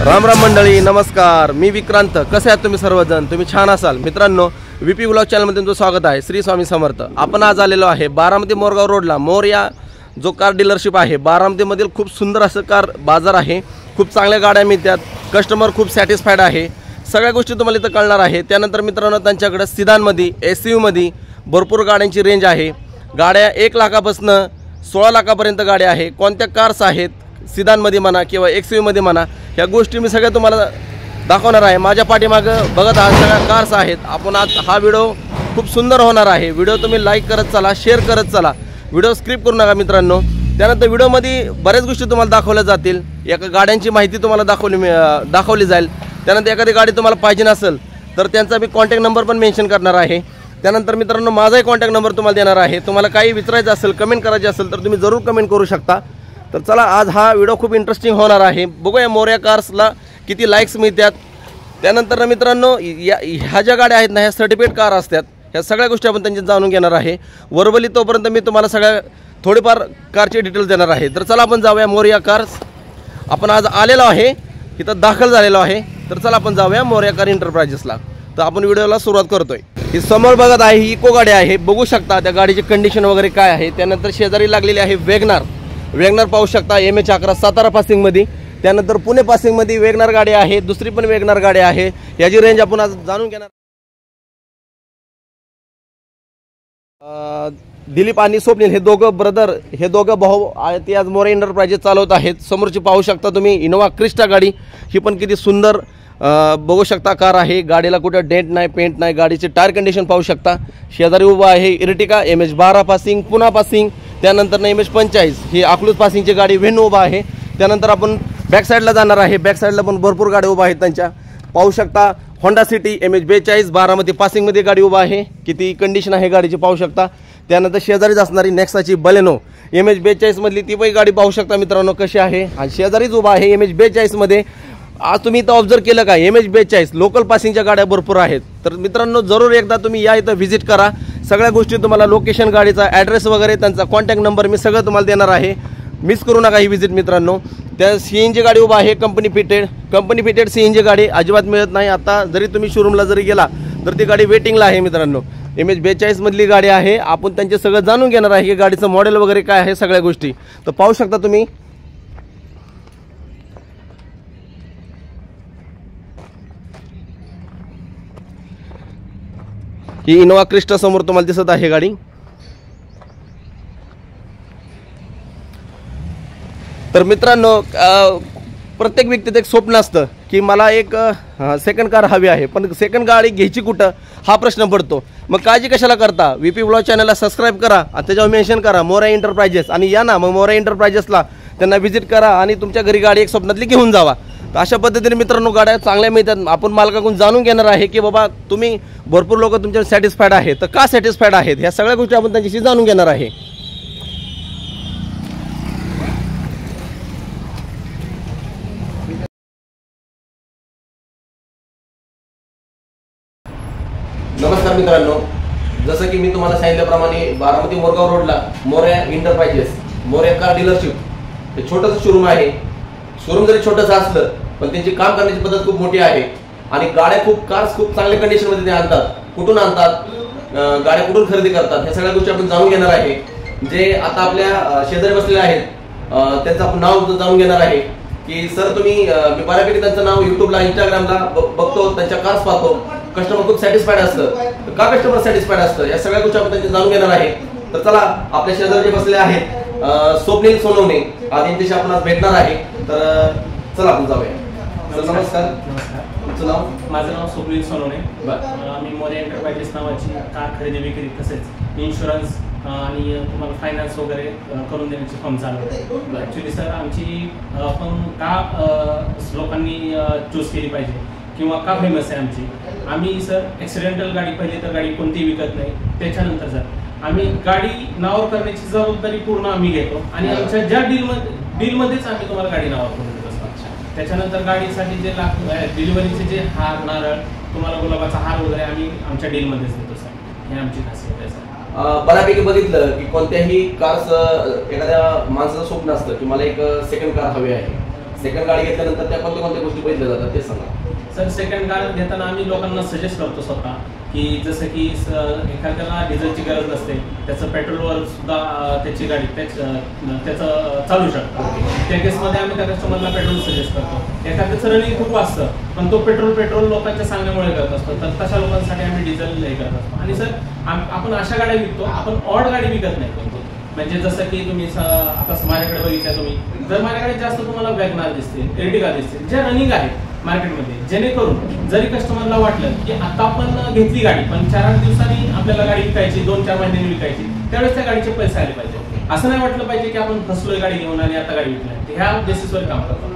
राम राम मंडळी, नमस्कार. मी विक्रांत. कसे आहात तुम्ही सर्वजण? तुम्ही छान असाल. मित्रांनो, VP ब्लॉग चॅनलमध्ये तुमचं स्वागत आहे. श्री स्वामी समर्थ. आपण आज आलेलो आहे बारामती मोरगाव रोडला मोरया जो कार डीलरशिप आहे. बारामतीमधील खूप सुंदर असं कार बाजार आहे. खूप चांगल्या गाड्या मिळतात. कस्टमर खूप सॅटिस्फाईड आहे. सगळ्या गोष्टी तुम्हाला इथं कळणार आहे. त्यानंतर मित्रांनो, त्यांच्याकडे सिदानमध्ये SUVमध्ये भरपूर गाड्यांची रेंज आहे. गाड्या 1 लाखापासून 16 लाखापर्यंत गाड्या आहे. कोणत्या कार्स आहेत, सिदानमध्ये म्हणा किंवा XUVमध्ये म्हणा, ह्या गोष्टी मी सगळ्या तुम्हाला दाखवणार आहे. माझ्या पाठीमागं बघत आहात सगळ्या कार्स आहेत. आपण आज हा व्हिडिओ खूप सुंदर होणार आहे. व्हिडिओ तुम्ही लाईक करत चला, शेअर करत चला. व्हिडिओ स्किप करू नका मित्रांनो. त्यानंतर व्हिडिओमध्ये बऱ्याच गोष्टी तुम्हाला दाखवल्या जातील. एका गाड्यांची माहिती तुम्हाला दाखवली जाईल. त्यानंतर एखादी गाडी तुम्हाला पाहिजे नसेल तर त्यांचा मी कॉन्टॅक्ट नंबर पण मेन्शन करणार आहे. त्यानंतर मित्रांनो, माझाही कॉन्टॅक्ट नंबर तुम्हाला देणार आहे. तुम्हाला काही विचारायचं असेल, कमेंट करायची असेल तर तुम्ही जरूर कमेंट करू शकता. तर चला, आज हा व्हिडिओ खूप इंटरेस्टिंग होणार आहे. बघूया मोरया कार्सला किती लाईक्स मिळतात. त्यानंतर मित्रांनो, ह्या ज्या गाड्या आहेत ना, ह्या सर्टिफिकेट कार असतात. ह्या सगळ्या गोष्टी आपण त्यांची जाणून घेणार आहे. वरवली तोपर्यंत मी तुम्हाला सगळ्या थोडेफार कारचे डिटेल्स देणार आहे. तर चला आपण जाऊया मोरया कार्स. आपण आज आलेलो आहे, इथं दाखल झालेलो आहे. तर चला आपण जाऊया मोरया कार एंटरप्राइजेसला. तर आपण व्हिडिओला सुरुवात करतोय. ही समोर बघत आहे, ही इको गाडी आहे. बघू शकता त्या गाडीची कंडिशन वगैरे काय आहे. त्यानंतर शेजारी लागलेली आहे वेगनार पाहू शकता. MH11 सातारा पासिंगमध्ये. त्यानंतर पुणे पासिंगमध्ये वेगनार गाडी आहे. दुसरी पण वेगनार गाडी आहे. याची रेंज आपण आज जाणून घेणार. दिलीप आणि स्वप्नील हे दोघं भाऊ आहेत. ते आज मोरया एंटरप्राइजेस चालवत आहेत. समोरची पाहू शकता तुम्ही इनोवा क्रिस्टा गाडी. ही पण किती सुंदर बघू शकता कार आहे. गाडीला कुठं डेंट नाही, पेंट नाही. गाडीचे टायर कंडिशन पाहू शकता. शेजारी उभा आहे Ertiga MH12 passing, Pune passing. त्यानंतर MH45 ही अकलूज पासिंगची गाडी व्हेन उभा आहे. त्यानंतर आपण बॅक साईडला जाणार आहे. बॅक साईडला पण भरपूर गाड्या उभा आहेत त्यांच्या. पाहू शकता होंडा सिटी MH42 बारामती पासिंगमध्ये गाडी उभा आहे. किती कंडिशन आहे गाडीची पाहू शकता. त्यानंतर शेजारीच असणारी नेक्साची बलेनो MH42 मधली ती पण गाडी पाहू शकता मित्रांनो कशी आहे. आणि शेजारीच उभा आहे MH42 मध्ये. आज तुम्ही इथं ऑब्झर्व केलं का, MH42 लोकल पासिंगच्या गाड्या भरपूर आहेत. तर मित्रांनो, जरूर एकदा तुम्ही या इथं व्हिजिट करा. सगळ्या गोष्टी तुम्हाला, लोकेशन, गाडीचा ॲड्रेस वगैरे, त्यांचा कॉन्टॅक्ट नंबर मी सगळं तुम्हाला देणार आहे. मिस करू नका ही व्हिजिट मित्रांनो. त्या CNG गाडी उभा आहे कंपनी फिटेड CNG गाडी अजिबात मिळत नाही. आता जरी तुम्ही शोरूमला जरी गेला तर ती गाडी वेटिंगला आहे मित्रांनो. MH42 मधली गाडी आहे. आपण त्यांचे सगळं जाणून घेणार आहे की गाडीचं मॉडेल वगैरे काय आहे, सगळ्या गोष्टी. तर पाहू शकता तुम्ही. ही इनोवा क्रिस्टा समोर तुम्हाला दिसत आहे गाडी. तर मित्रांनो, प्रत्येक व्यक्तीचं एक स्वप्न असतं की मला एक सेकंड कार हवी आहे. पण सेकंड गाडी घ्यायची कुठं हा प्रश्न पडतो. मग काळजी कशाला करता, VP ब्लॉग चॅनलला सबस्क्राईब करा आणि त्याच्यावर मेन्शन करा मोरया एंटरप्राइजेस आणि या ना मग मोरया एंटरप्राइजेसला त्यांना व्हिजिट करा आणि तुमच्या घरी गाडी एक स्वप्नातली घेऊन जावा. तर अशा पद्धतीने मित्रांनो गाड्या चांगल्या मिळतात. आपण मालकाकडून जाणून घेणार आहे की बाबा तुम्ही भरपूर लोक तुमच्या सॅटिस्फाईड आहेत, तर का सॅटिस्फाईड आहेत ह्या सगळ्या गोष्टी आपण त्यांच्याशी जाणून घेणार आहे. नमस्कार मित्रांनो, जसं की मी तुम्हाला सांगितल्याप्रमाणे बारामती मोरगाव रोडला Morya enterprises, Morya car dealership हे छोटंसं शोरूम आहे. शोरूम जरी छोटंसं असलं पण त्यांची काम करण्याची पद्धत खूप मोठी आहे. आणि गाड्या कार्स खूप चांगल्या कंडिशनमध्ये ते आणतात. कुठून आणतात, गाड्या कुठून खरेदी करतात, ह्या सगळ्या गोष्टी आपण जाणून घेणार आहे. जे आता आपल्या शेजारी बसलेले आहेत त्यांचं आपण नाव जाणून घेणार आहे की सर तुम्ही, मी बऱ्यापैकी त्यांचं नाव युट्यूबला, इंस्टाग्रामला बघतो, त्यांच्या कार्स पाहतो. कस्टमर खूप सॅटिस्फाईड असतं. का कस्टमर सॅटिस्फाईड असतं या सगळ्या गोष्टी आपण त्यांचे जाणून घेणार आहे. तर चला, आपल्या शेजारी जे बसले आहेत स्वप्नील सोनवणे आज यांच्याशी आपण आज भेटणार आहे. तर चला आपण जाऊया. नमस्कार. तुमचं नाव? माझं नाव स्वप्नील सोनवणे. आम्ही मोरया एंटरप्राइजेस नावाची कार खरेदी विक्री तसेच इन्शुरन्स आणि तुम्हाला फायनान्स वगैरे करून देण्याचे फॉर्म चालू आहे. ॲक्च्युली सर आमची फर्म का लोकांनी चूज केली पाहिजे किंवा का फेमस आहे आम्ही सर ॲक्सिडेंटल गाडी पहिली तर गाडी कोणतीही विकत नाही. त्याच्यानंतर सर आम्ही गाडी नावावर करण्याची जबाबदारी पूर्ण आम्ही घेतो आणि आमच्या ज्या डीलमध्येच आम्ही तुम्हाला गाडी नावावर करून देतो सर. त्याच्यानंतर गाडीसाठी जे डिलिव्हरीचे जे हार नारळ तुम्हाला गुलाबाचा हार वगैरे आम्ही आमच्या डीलमध्येच देतो सर. हे आमची खासियत आहे सर. बऱ्यापैकी बघितलं की कोणत्याही कार्स एखाद्या माणसाचं स्वप्न असतं की मला एक सेकंड कार हवी आहे. सेकंड गाडी घेतल्यानंतर त्या कोणत्या गोष्टी बघितल्या जातात ते सांगा सर. सेकंड कार घेताना आम्ही लोकांना सजेस्ट करतो स्वतः की जसं की एखाद्याला डिझेलची गरज नसते, त्याचं पेट्रोलवर सुद्धा त्याची गाडी त्याचं चालू शकतं. त्या केसमध्ये आम्ही त्या कस्टमरला पेट्रोल सजेस्ट करतो. एखाद्याचं रनिंग खूप असतं पण तो पेट्रोल लोकांच्या सांगण्यामुळे करत असतो, तर तशा लोकांसाठी आम्ही डिझेल हे करत असतो. आणि सर आपण अशा गाड्या विकतो, आपण ऑड गाडी विकत नाही. म्हणजे जसं की तुम्ही आता माझ्याकडे बघितल्या तुम्ही, जर माझ्याकडे जास्त तुम्हाला वॅगनार दिसतील, एर्टिगा दिसतील ज्या रनिंग आहेत मार्केटमध्ये, जेणेकरून जरी कस्टमरला वाटलं की आता आपण घेतली गाडी पण 4-8 दिवसांनी आपल्याला गाडी विकायची, 2-4 महिन्यांनी विकायची, त्यावेळेस त्या गाडीचे पैसे आले पाहिजे. असं नाही वाटलं पाहिजे की आपण फसलोय गाडी घेऊन आणि आता गाडी विकली. ह्या बेसिसवर काम करतो.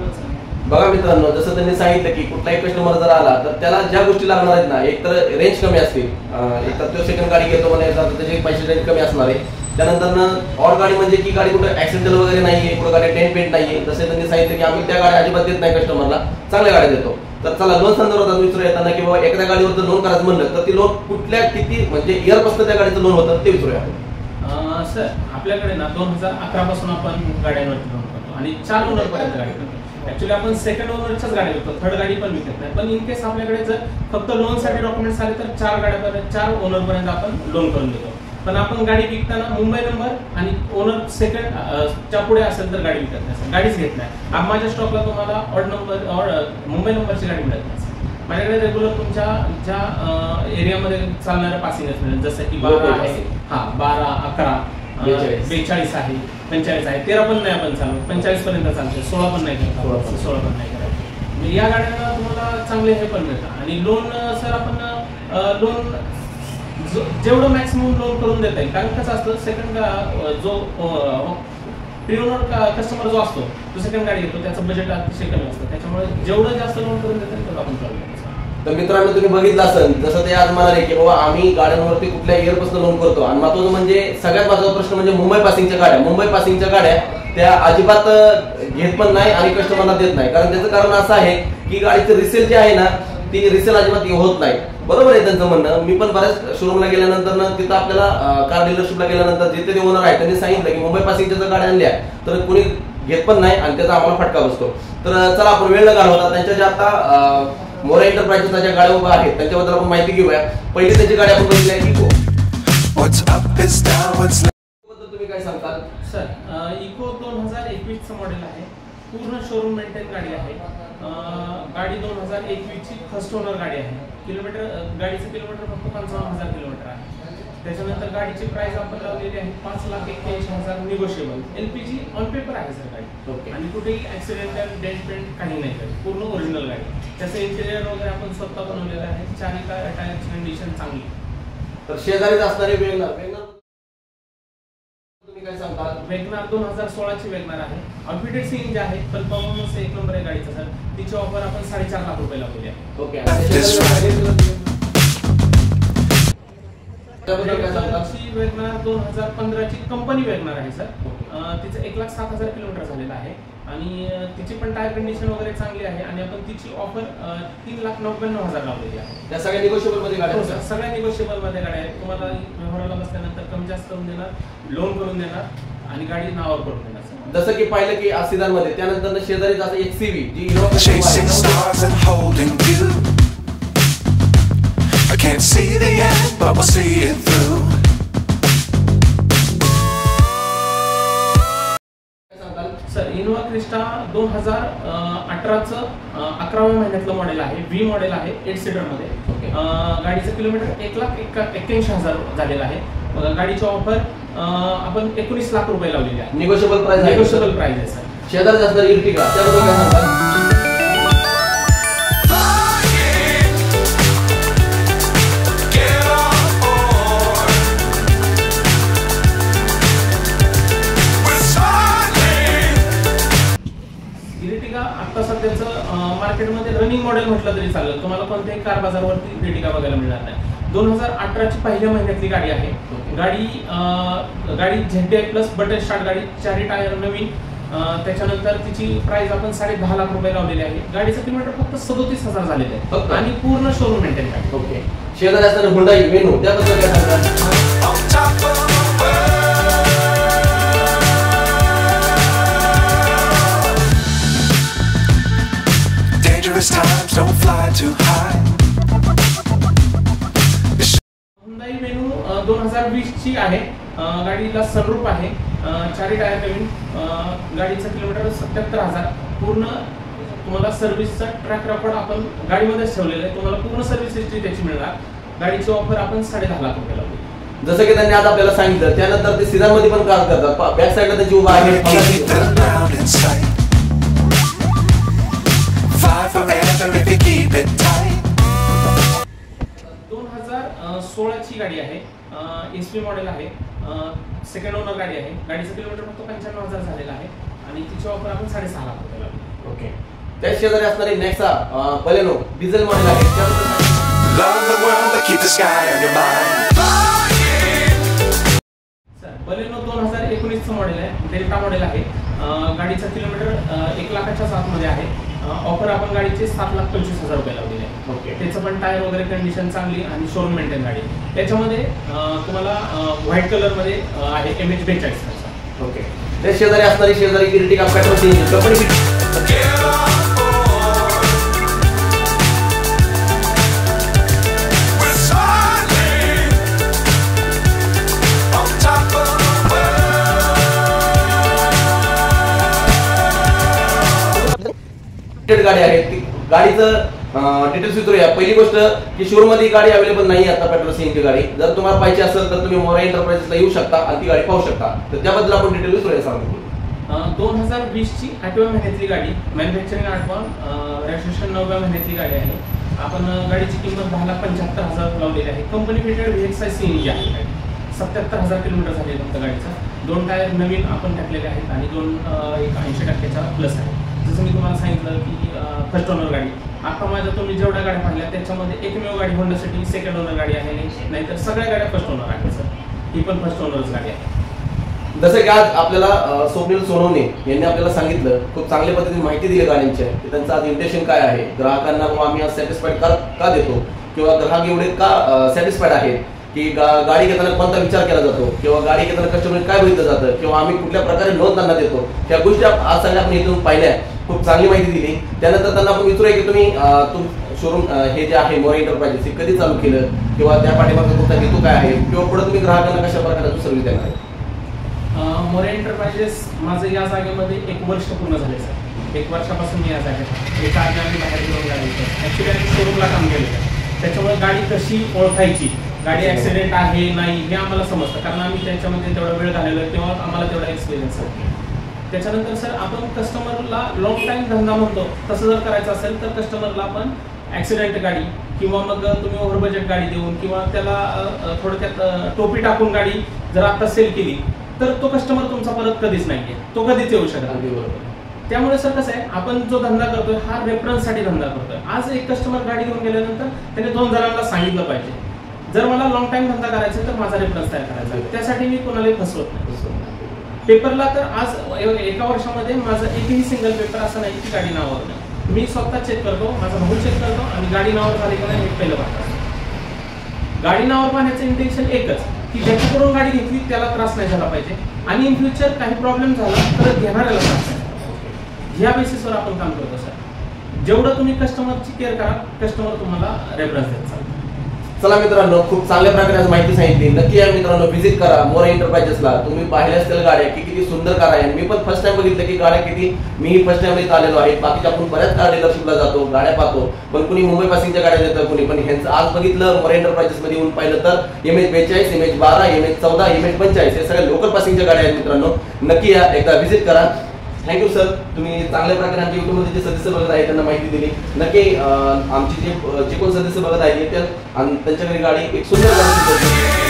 बघा मित्रांनो, जसं त्यांनी सांगितलं की कुठलाही कस्टमर जर आला तर त्याला ज्या गोष्टी लागणार आहेत ना, एक तर रेंज कमी असतील, एक तर तो सेकंड गाडी घेतो म्हणायचा तर त्याचे पैसे रेंज कमी असणार आहे. त्यानंतर ऑड गाडी म्हणजे की गाडी कुठे ऍक्सिडेंटल वगैरे नाहीये, कुठे गाडी डेंट पेंट नाहीये. जसे त्यांनी सांगितलं की आम्ही त्या गाड्या अजिबात देत नाही कस्टमरला, चांगल्या गाड्या देतो. तर चला लोन संदर्भात विचारू येताना की बाबा एखाद्या गाडीवर जर लोन करायचं म्हणलं तर ती लोन कुठल्या किती म्हणजे इयर पासून त्या गाडीचं लोन होतं ते विचारूया. सर आपल्याकडे ना 2011 पासून आपण गाड्यांवरती लोन करतो आणि 4 ओनर पर्यंत गाडी करतो. ऍक्च्युली आपण सेकंड ओनरच्याच गाडी विकतो, थर्ड गाडी पण विकत नाही. पण इन केस आपल्याकडे जर फक्त लोनसाठी डॉक्युमेंट्स आले तर 4 ओनर पर्यंत आपण लोन करून देतो. पण आपण गाडी विकताना मुंबई नंबर आणि ओनर सेकंड च्या पुढे असेल तर गाडी विकत नाही, गाडीच घेत नाही. माझ्या स्टॉकला तुम्हाला ऑड नंबर मुंबई नंबरची गाडी मिळत नाही. माझ्याकडे रेग्युलर तुमच्या ज्या एरियामध्ये चालणाऱ्या पासिंगच मिळेल, जसं की 12 आहे, 12, 11, 42 आहे, 45 आहे, 13 पण नाही आपण चालू, 45 पर्यंत चालते, 16 पण नाही करत, 16 पण नाही करत. या गाड्यांना तुम्हाला चांगले हे पण मिळतं. आणि लोन सर आपण लोन जेवढं मॅक्सिमम लोन करून देता येईल. कारण कसं असतं, सेकंड जो प्री ओनर कस्टमर जो असतो तो सेकंड गाडी घेतो, त्याचं बजेट अतिशय कमी असतं. त्याच्यामुळे जेवढं जास्त लोन करून देता येईल तेवढं आपण करू. तर मित्रांनो तुम्ही बघितलं असेल जसं ते आज म्हणाले की बाबा आम्ही गाड्यांवरती कुठल्या इयर पासून लोन करतो. आणि महत्वाचं म्हणजे सगळ्यात महत्वाचा प्रश्न म्हणजे मुंबई पासिंगच्या गाड्या त्या अजिबात घेत पण नाही आणि कस्टमरला देत नाही. कारण त्याचं कारण असं आहे की गाडीचं रिसेल जे आहे ना, ती रिसेल अजिबात होत नाही. बरोबर आहे त्यांचं म्हणणं. मी पण बऱ्याच शोरूमला गेल्यानंतर ना, तिथं आपल्याला कार डीलरशिपला गेल्यानंतर जिथे ते ओनर आहे त्यांनी सांगितलं की मुंबई पासिंगच्या जर गाड्या आणल्या तर कोणी घेत पण नाही आणि त्याचा आम्हाला फटका बसतो. तर चला आपण वेळ न घालवता त्यांच्या ज्या आता मोरा एंटरप्राइजेसच्या ज्या गाड्या उभ्या आहेत त्यांच्याबद्दल आपण माहिती घेऊया. पहिली त्यांची गाडी आपण बघितली आहे इको. तुम्ही काय सांगताल सर? इको 2021 मॉडेल आहे, पूर्ण शोरूम मेंटेन गाडी आहे. गाडी 2021 ची फर्स्ट ओनर गाडी आहे. गाडीचं किलोमीटर फक्त 55,000 किलोमीटर आहे. त्याच्यानंतर गाडीची प्राइस आपण लावलेली आहे 5,81,000 निगोशिएबल. LPG ऑन पेपर आहे सर गाडी. आणि कुठेही ऍक्सिडेंटल डेंट पेंट काही नाही करत, पूर्ण ओरिजिनल गाडी. त्याचं इंटेरियर वगैरे आपण स्वतः बनवलेलं आहे. चारही टायरची कंडिशन चांगली. तर शेजारीच असणारे वेगनार तुम्ही काय सांगता? वेगनार 2016 ची वेगनार आहे. ऑटोमेटेड सीएनजी आहे, पण परफॉर्मन्स 1 नंबर आहे गाडीचा सर. तिची ऑफर आपण 4.5 लाख रुपये लावलेली आहे. ओके. वेगनार 2015 ची कंपनी वेगनार आहे सर. तिचं 1,07,000 किलोमीटर झालेलं आहे आणि तिची पण टायर कंडिशन वगैरे चांगली आहे. आणि आपण तिची ऑफर 3,99,000 लावलेली आहे. त्या सगळ्या निगोशिएबल मध्ये गाड्या आहेत? सगळ्या निगोशिएबल मध्ये गाड्या आहेत. तुम्हाला व्यवहाराला बसल्यानंतर कमी जास्त करून देणार, लोन करून देणार आणि गाडी नावावर करून देणार. जसं की पाहिलं की सिदान मध्ये, त्यानंतर शेजारीच असं XCV जी I can't see the end, but we'll see it through. Sir Innova Crysta 2018चं 11व्या महिन्यातलं मॉडेल आहे. V मॉडेल आहे, 8 सीटर मध्ये. गाडीचं किलोमीटर 1,81,000 झालेलं आहे. गाडीची ऑफर आपण 19 लाख रुपये लावलेली आहे. निगोशिएबल प्राइस आहे सर. शेजारी असणारी इर्टिगा त्याबद्दल काय सांगता? आता सध्याचं मार्केटमध्ये रनिंग मॉडेल म्हटलं तरी चालेल, तुम्हाला कोणत्याही कार बाजारवरती रेटिका बघायला मिळणार नाही. 2018ची पहिल्या महिन्यातली गाडी आहे. गाडी ZDI प्लस बटन स्टार्ट गाडी, 4 टायर नवीन. त्याच्यानंतर तिची प्राइस आपण 10.5 लाख रुपये लावलेली आहे. गाडीचं किलोमीटर फक्त 37,000 झालेलं आहे आणि पूर्ण शोरूम मेंटेन गाडी. ओके. शेजारी असणारी हुंडाई वेनू त्याबद्दल काय सांगता? Times don't fly too high. Hyundai venue 2020 ची आहे. गाडीला सनरूफ आहे, 4 टायर नवीन. गाडीचं किलोमीटर 77,000. पूर्ण तुम्हाला सर्व्हिसचा ट्रॅक रेकॉर्ड आपण गाडीमध्येच ठेवलेलं आहे. तुम्हाला पूर्ण सर्व्हिस हिस्ट्री त्याची मिळणार. गाडीची ऑफर आपण 10.5 लाख रुपये लावली. जसं की त्यांनी आज आपल्याला सांगितलं, त्यानंतर ते सीझन मध्ये पण कार करतात. बॅक साईडला त्यांची उभा आहे. Fly forever if you keep it tight. 2016 ची गाडी आहे. SP मॉडेल आहे. सेकंड ओनर गाडी आहे. गाडीचं किलोमीटर फक्त 95,000 झालेलं आहे आणि तिची ऑफर आपण 6.5 लाख रुपये लावली. ओके. त्या शेजारी असणारी नेक्सा बलेनो डिझेल मॉडेल आहे. Love the world but keep the sky on your mind. Baleno 2019 चं मॉडेल आहे. डेल्टा मॉडेल आहे. गाडीचं किलोमीटर 1 लाखाच्या आतमध्ये आहे. ऑफर आपण गाडीचे 7,25,000 रुपये लावलेले आहे. ओके. त्याचं पण टायर वगैरे कंडिशन चांगली आणि शोरूम मेंटेन गाडी. त्याच्यामध्ये तुम्हाला व्हाईट कलर मध्ये आहे MH42. ओके. त्या शेजारी असणारी शेजारी इर्टिगा पेट्रोल सीएनजी कंपनी गाडी आहे. गाडीचं डिटेल्स विचारूया. पहिली गोष्ट की शोरूम मध्ये गाडी अवेलेबल नाही आता पेट्रोल सीएनजी गाडी. जर तुम्हाला पाहिजे असेल तर तुम्ही मोरा एंटरप्राइजेसला येऊ शकता आणि ती गाडी पाहू शकता. तर त्याबद्दल आपण डिटेल विचारूया. सांगू 2020 ची 8व्या महिन्यातली गाडी, मॅन्युफॅक्चरिंग 8वा, रजिस्ट्रेशन 9व्या महिन्यातली गाडी आहे. आपण गाडीची किंमत 10,75,000 लावलेली आहे. कंपनी फिटेड VXI CNG आहे. गाडी 77,000 किलोमीटर झाले फक्त गाडीचा. 2 टायर नवीन आपण टाकलेले आहेत आणि 80% प्लस आहे. जसं मी तुम्हाला सांगितलं की फर्स्ट ओनर गाडी. आता माझ्या तुम्ही जेवढ्या गाड्या पाहिल्या त्याच्यामध्ये एकमेव गाडी होंडा सिटी सेकंड ओनर गाडी आहे, नाहीतर सगळ्या गाड्या फर्स्ट ओनर आहेत सर. ही पण फर्स्ट ओनरच गाडी आहे. जसं की आज आपल्याला स्वप्नील सोनवणे यांनी आपल्याला सांगितलं, खूप चांगल्या पद्धतीने माहिती दिली गाड्यांच्या की त्यांचं आज इंटेन्शन काय आहे, ग्राहकांना आम्ही आज सॅटिस्फाईड का देतो किंवा ग्राहक एवढे का सॅटिस्फाईड आहेत की गाडी घेताना कोणता विचार केला जातो किंवा गाडी घेताना कस्टमर काय बघितलं जातं किंवा आम्ही कुठल्या प्रकारे लोन त्यांना देतो, त्या गोष्टी आज सगळ्या आपण इथून पाहिल्या. खूप चांगली माहिती दिली. त्यानंतर त्यांना आपण विचारूया की तुम्ही शोरूम हे जे आहे मोरा एंटरप्राइजेस हे कधी चालू केलं किंवा त्या पाठीमागे तुमचा हेतू काय आहे किंवा पुढे तुम्ही ग्राहकांना कशा प्रकारे सर्व्हिस देणार आहे. मोरा एंटरप्राइजेस माझं या जागेमध्ये 1 वर्ष पूर्ण झाले सर. 1 वर्षापासून मी या जागेत एका आधी बाहेर घेऊन गाडी ॲक्च्युली आम्ही शोरूमला काम केलं. त्याच्यामुळे गाडी कशी ओळखायची, गाडी ॲक्सिडेंट आहे नाही हे आम्हाला समजतं, कारण आम्ही त्याच्यामध्ये तेवढा वेळ घालवला तेव्हा आम्हाला तेवढा एक्सपिरियन्स आहे. त्याच्यानंतर सर आपण कस्टमरला लॉंग टाईम धंदा म्हणतो तसं जर करायचं असेल तर कस्टमरला आपण ॲक्सिडेंट गाडी किंवा मग तुम्ही ओव्हर बजेट गाडी देऊन किंवा त्याला थोडक्यात टोपी टाकून गाडी जर आता सेल केली तर तो कस्टमर तुमचा परत कधीच नाही आहे, तो कधीच येऊ शकत नाही. त्यामुळे सर कसं आहे, आपण जो धंदा करतोय हा रेफरन्ससाठी धंदा करतोय. आज एक कस्टमर गाडी घेऊन गेल्यानंतर त्याने 2 जणांना सांगितलं पाहिजे, जर मला लॉंग टाइम धंदा करायचा तर माझा रेफरन्स तयार करायचा. त्यासाठी मी कोणालाही फसवत नाही. पेपरला तर आज एका वर्षामध्ये माझं एकही सिंगल पेपर असं नाही की गाडी नावावर नाही. मी स्वतः चेक करतो, माझा भाऊ चेक करतो आणि गाडी नावावर झाली की नाही हे पहिलं पाहतो. गाडी नावावर पाहण्याचं इंटेन्शन एकच की ज्याच्याकडून गाडी घेतली त्याला त्रास नाही झाला पाहिजे आणि इन फ्युचर काही प्रॉब्लेम झाला तर घेणाऱ्याला त्रास नाही. ह्या बेसिसवर आपण काम करतो सर. जेवढं तुम्ही कस्टमरची केअर करा, कस्टमर तुम्हाला रेफरन्स देत चालतो. चला मित्रांनो, खूप चांगल्या प्रकारे आज माहिती सांगितली. नक्की या मित्रांनो व्हिजिट करा मोरा एंटरप्राइजेसला. तुम्ही पाहिल्या असतील गाड्या की किती सुंदर कार आहे. मी पण फर्स्ट टाइम बघितलं की गाड्या किती, मीही फर्स्ट टाइम इथं आलेलो आहे. बाकीच्या आपण बऱ्याच कार डीलरशिपला जातो, गाड्या पाहतो, पण कुणी मुंबई पासिंगच्या गाड्या देतं, कुणी पण ह्यांचं आज बघितलं मोरा एंटरप्राइजेस मध्ये येऊन पाहिलं तर MH42, MH12, MH14, MH45 हे सगळ्या लोकल पासिंगच्या गाड्या आहेत. मित्रांनो नक्की या, एकदा व्हिजिट करा. थँक्यू सर, तुम्ही चांगल्या प्रकारे आमच्या युट्यूबमध्ये जे सदस्य बघत आहेत त्यांना माहिती दिली. नक्की आमची जे कोण सदस्य बघत आहेत आणि त्यांच्याकडे गाडी एक सुंदर गाडी